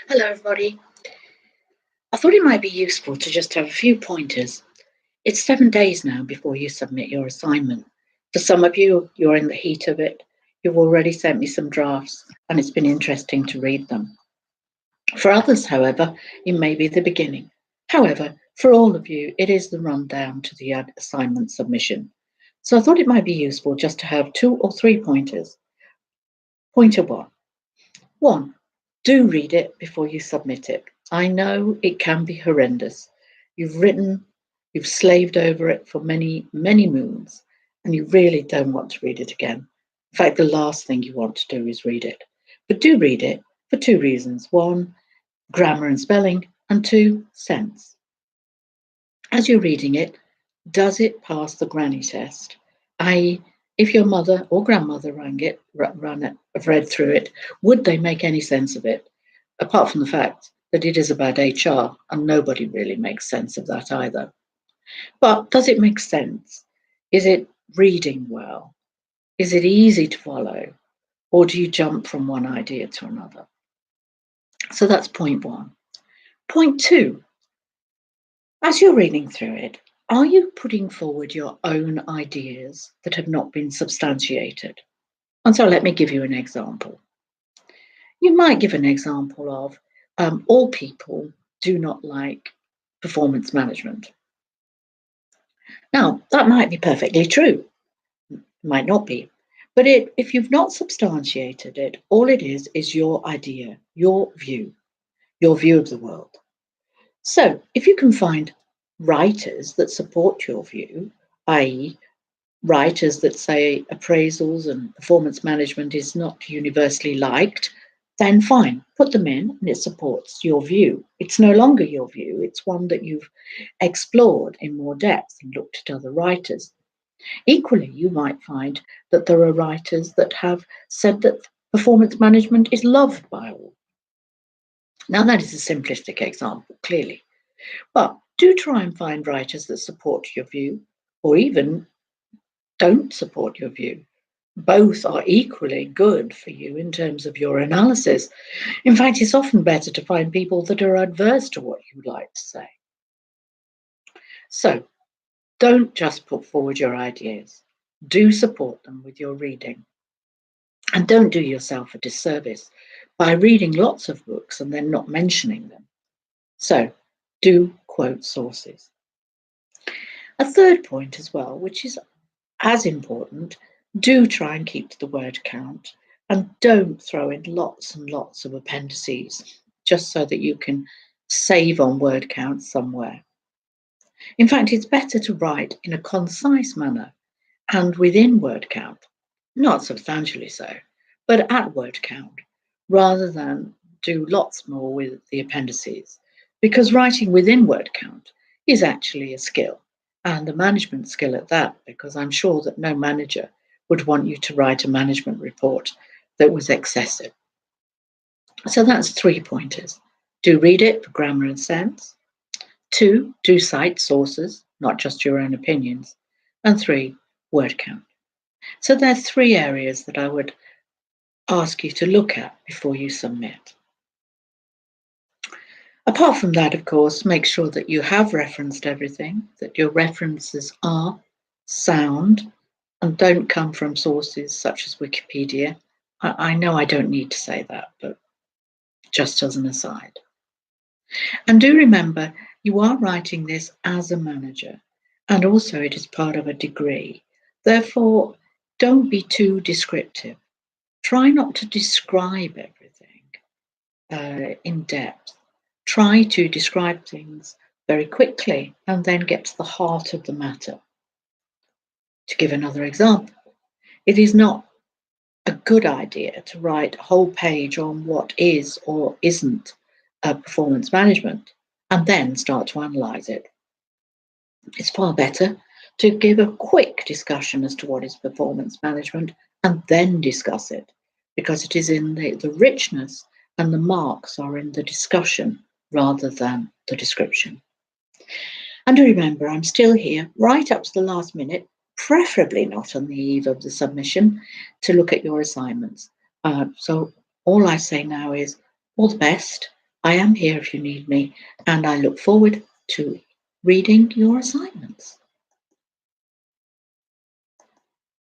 Hello, everybody. I thought it might be useful to just have a few pointers. It's 7 days now before you submit your assignment. For some of you, you're in the heat of it. You've already sent me some drafts, and it's been interesting to read them. For others, however, it may be the beginning. However, for all of you, it is the rundown to the assignment submission. So I thought it might be useful just to have 2 or 3 pointers. Pointer one, do read it before you submit it. I know it can be horrendous. You've slaved over it for many, many moons, and you really don't want to read it again. In fact, the last thing you want to do is read it. But do read it for 2 reasons. One, grammar and spelling, and two, sense. As you're reading it, does it pass the granny test? I.e., if your mother or grandmother read through it, would they make any sense of it? Apart from the fact that it is about HR, and nobody really makes sense of that either. But does it make sense? Is it reading well? Is it easy to follow? Or do you jump from one idea to another? So that's point one. Point two, as you're reading through it, are you putting forward your own ideas that have not been substantiated? And so let me give you an example. You might give an example of all people do not like performance management. Now, that might be perfectly true, might not be. But if you've not substantiated it, all it is your idea, your view of the world. So if you can find writers that support your view, i.e., writers that say appraisals and performance management is not universally liked, then fine, put them in and it supports your view. It's no longer your view, it's one that you've explored in more depth and looked at other writers. Equally, you might find that there are writers that have said that performance management is loved by all. Now, that is a simplistic example, clearly, but do try and find writers that support your view or even don't support your view. Both are equally good for you in terms of your analysis. In fact, it's often better to find people that are adverse to what you like to say. So, don't just put forward your ideas. Do support them with your reading. And don't do yourself a disservice by reading lots of books and then not mentioning them. So, do quote sources. A third point as well, which is as important, do try and keep to the word count and don't throw in lots and lots of appendices just so that you can save on word count somewhere. In fact, it's better to write in a concise manner and within word count, not substantially so, but at word count, rather than do lots more with the appendices, because writing within word count is actually a skill, and a management skill at that, because I'm sure that no manager would want you to write a management report that was excessive. So that's 3 pointers. Do read it for grammar and sense. 2, do cite sources, not just your own opinions. And 3, word count. So there are 3 areas that I would ask you to look at before you submit. Apart from that, of course, make sure that you have referenced everything, that your references are sound and don't come from sources such as Wikipedia. I know I don't need to say that, but just as an aside. And do remember, you are writing this as a manager, and also it is part of a degree. Therefore, don't be too descriptive. Try not to describe everything in depth. Try to describe things very quickly and then get to the heart of the matter. To give another example, it is not a good idea to write a whole page on what is or isn't performance management and then start to analyze it. It's far better to give a quick discussion as to what is performance management and then discuss it, because it is in the richness and the marks are in the discussion rather than the description. And remember, I'm still here right up to the last minute, preferably not on the eve of the submission, to look at your assignments. So all I say now is all the best. I am here if you need me, and I look forward to reading your assignments.